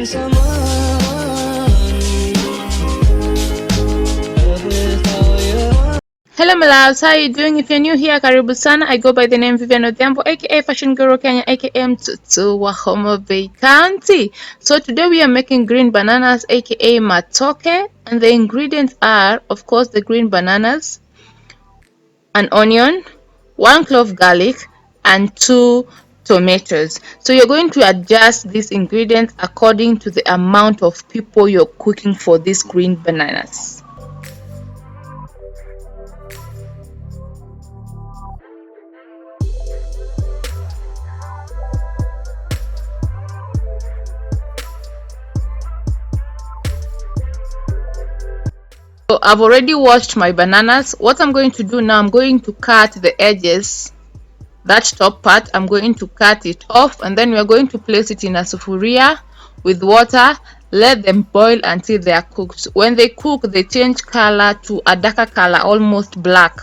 Hello my loves, how are you doing? If you're new here, karibu sana. I go by the name Vivian Odhiambo, aka Fashion Guru Kenya, aka Mtutu wa Homa Bay County. So today we are making green bananas, aka matoke, and the ingredients are, of course, the green bananas, an onion, 1 clove garlic, and 2 tomatoes. So you're going to adjust these ingredients according to the amount of people you're cooking for these green bananas. So I've already washed my bananas. What I'm going to do now, I'm going to cut the edges, that top part. I'm going to cut it off, and then we're going to place it in a sufuria with water. Let them boil until they are cooked. When they cook, they change color to a darker color, almost black.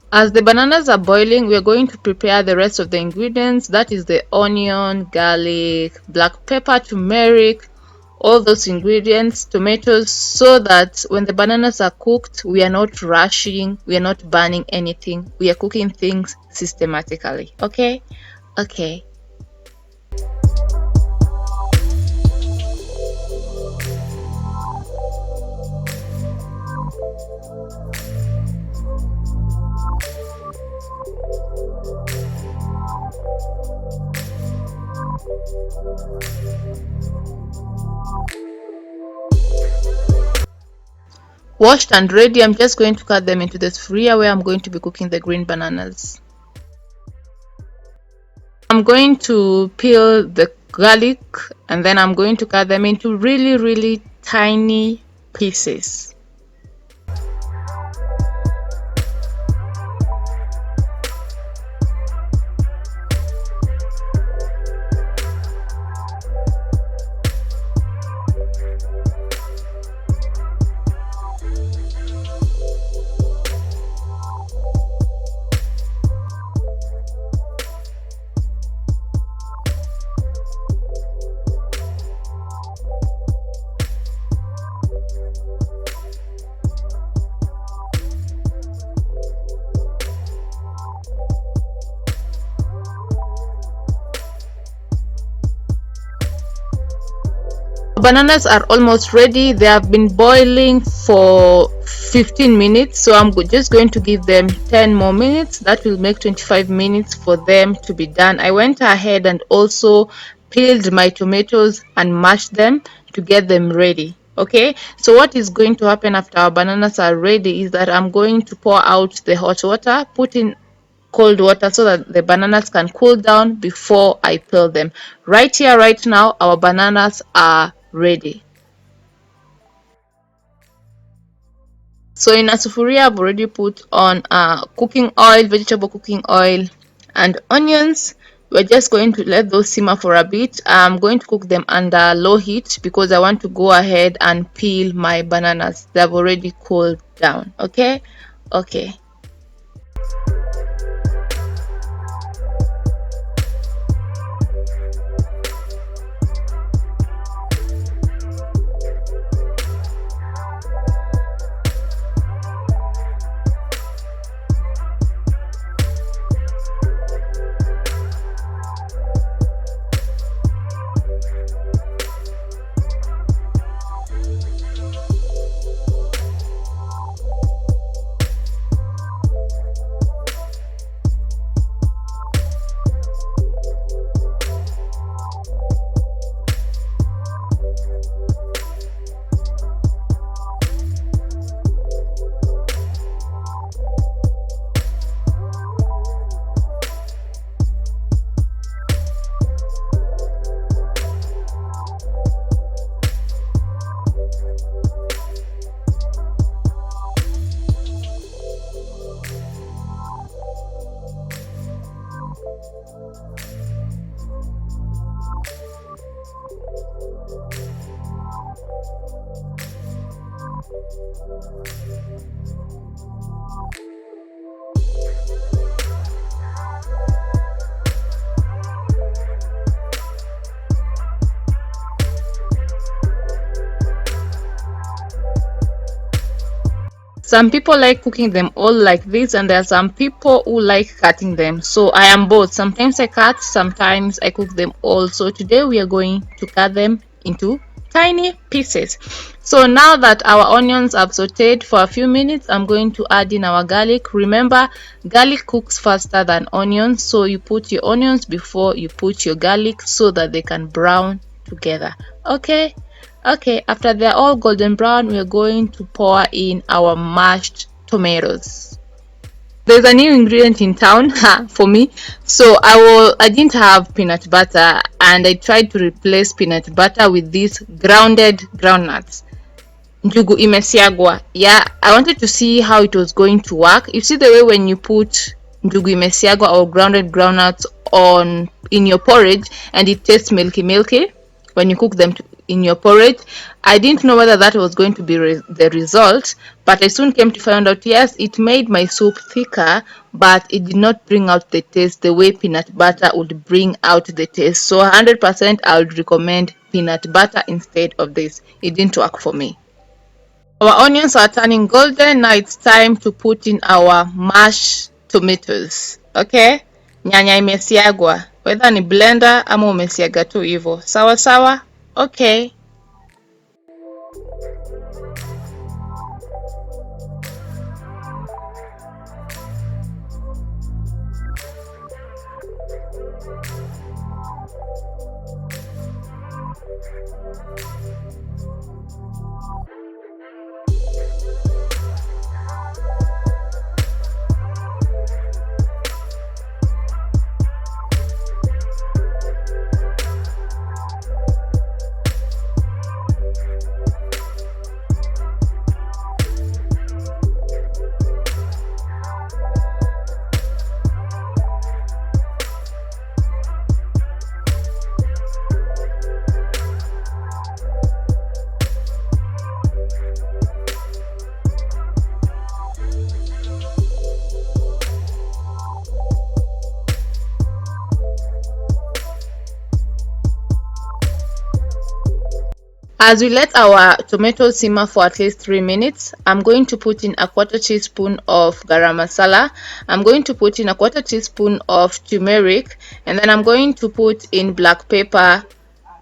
As the bananas are boiling, we are going to prepare the rest of the ingredients. That is the onion, garlic, black pepper, turmeric, all those ingredients, tomatoes, so that when the bananas are cooked, we are not rushing, we are not burning anything. We are cooking things systematically. Okay? Okay. Washed and ready, I'm just going to cut them into the sphere where I'm going to be cooking the green bananas. I'm going to peel the garlic, and then I'm going to cut them into really tiny pieces. Bananas are almost ready. They have been boiling for 15 minutes, so I'm just going to give them 10 more minutes. That will make 25 minutes for them to be done. I went ahead and also peeled my tomatoes and mashed them to get them ready. Okay, so what is going to happen after our bananas are ready is that I'm going to pour out the hot water, put in cold water so that the bananas can cool down before I peel them. Right here, right now, our bananas are ready. So in a sufuria, I've already put on cooking oil, vegetable cooking oil, and onions. We're just going to let those simmer for a bit. I'm going to cook them under low heat because I want to go ahead and peel my bananas. They've already cooled down. Okay. Some people like cooking them all like this, and there are some people who like cutting them. So I am both. Sometimes I cut, sometimes I cook them all. So today we are going to cut them into tiny pieces. So now that our onions have sauteed for a few minutes, I'm going to add in our garlic. Remember, garlic cooks faster than onions, so you put your onions before you put your garlic so that they can brown together. Okay, after they're all golden brown, we're going to pour in our mashed tomatoes. There's a new ingredient in town for me. So I didn't have peanut butter, and I tried to replace peanut butter with these grounded groundnuts. Njugu imesiagwa. Yeah, I wanted to see how it was going to work. You see the way when you put njugu imesiagwa or grounded groundnuts on in your porridge and it tastes milky when you cook them in your porridge. I didn't know whether that was going to be the result, but I soon came to find out, yes, it made my soup thicker, but it did not bring out the taste the way peanut butter would bring out the taste. So 100% I would recommend peanut butter instead of this. It didn't work for me. Our onions are turning golden. Now it's time to put in our mashed tomatoes. Okay, nyanya imesiagwa, whether ni blender ama umesiaga tu hivyo, sawa sawa. Okay, as we let our tomatoes simmer for at least 3 minutes, I'm going to put in a quarter teaspoon of garam masala. I'm going to put in a quarter teaspoon of turmeric, and then I'm going to put in black pepper,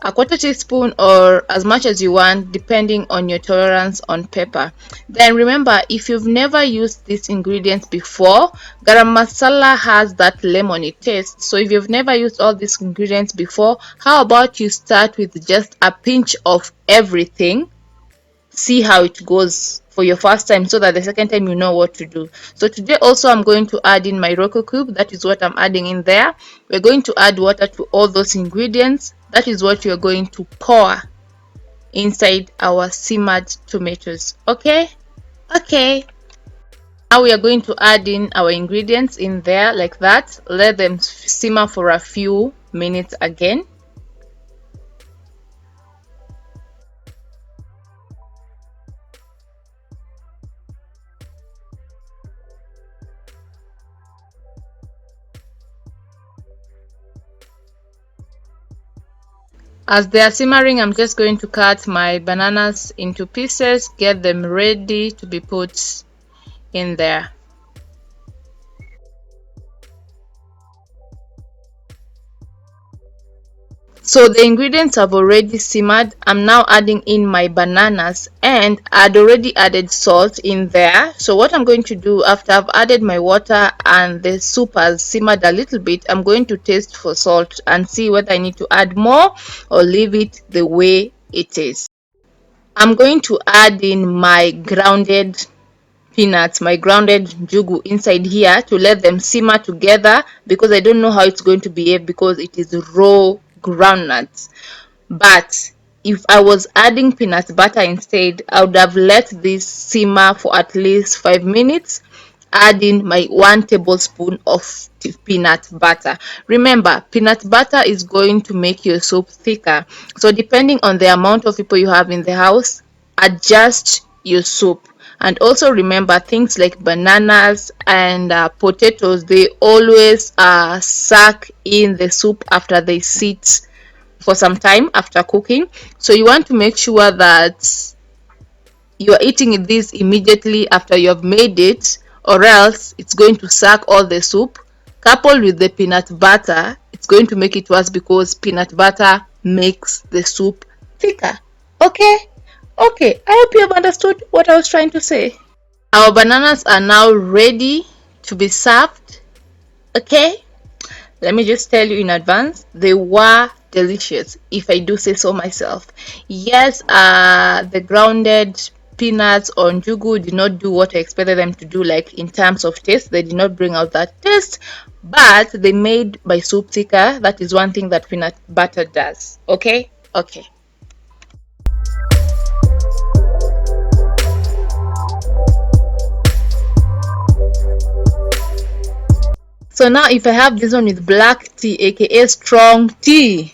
a quarter teaspoon or as much as you want depending on your tolerance on pepper. Then remember, if you've never used these ingredients before, garam masala has that lemony taste. So if you've never used all these ingredients before, how about you start with just a pinch of everything, see how it goes for your first time, so that the second time you know what to do. So today also I'm going to add in my Roco cube. That is what I'm adding in there. We're going to add water to all those ingredients. That is what you're going to pour inside our simmered tomatoes. Okay, now we are going to add in our ingredients in there like that. Let them simmer for a few minutes again. As they are simmering, I'm just going to cut my bananas into pieces, get them ready to be put in there. So the ingredients have already simmered. I'm now adding in my bananas, and I'd already added salt in there. So what I'm going to do after I've added my water and the soup has simmered a little bit, I'm going to taste for salt and see whether I need to add more or leave it the way it is. I'm going to add in my grounded peanuts, my grounded njugu inside here to let them simmer together, because I don't know how it's going to behave because it is raw groundnuts. But if I was adding peanut butter instead, I would have let this simmer for at least 5 minutes, adding my 1 tablespoon of peanut butter. Remember, peanut butter is going to make your soup thicker, so depending on the amount of people you have in the house, adjust your soup. And also remember, things like bananas and potatoes, they always suck in the soup after they sit for some time after cooking. So you want to make sure that you are eating this immediately after you have made it, or else it's going to suck all the soup. Coupled with the peanut butter, it's going to make it worse because peanut butter makes the soup thicker. Okay, I hope you have understood what I was trying to say. Our bananas are now ready to be served. Okay, let me just tell you in advance, they were delicious, if I do say so myself. Yes, the grounded peanuts or njugu did not do what I expected them to do, like in terms of taste. They did not bring out that taste, but they made my soup thicker. That is one thing that peanut butter does. Okay. So now if I have this one with black tea, aka strong tea,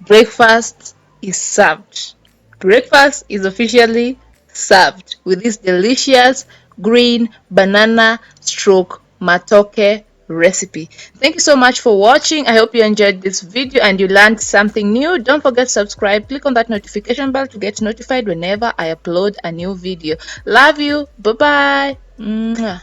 breakfast is served. Breakfast is officially served with this delicious green banana stroke matoke recipe. Thank you so much for watching. I hope you enjoyed this video and you learned something new. Don't forget to subscribe. Click on that notification bell to get notified whenever I upload a new video. Love you. Bye bye.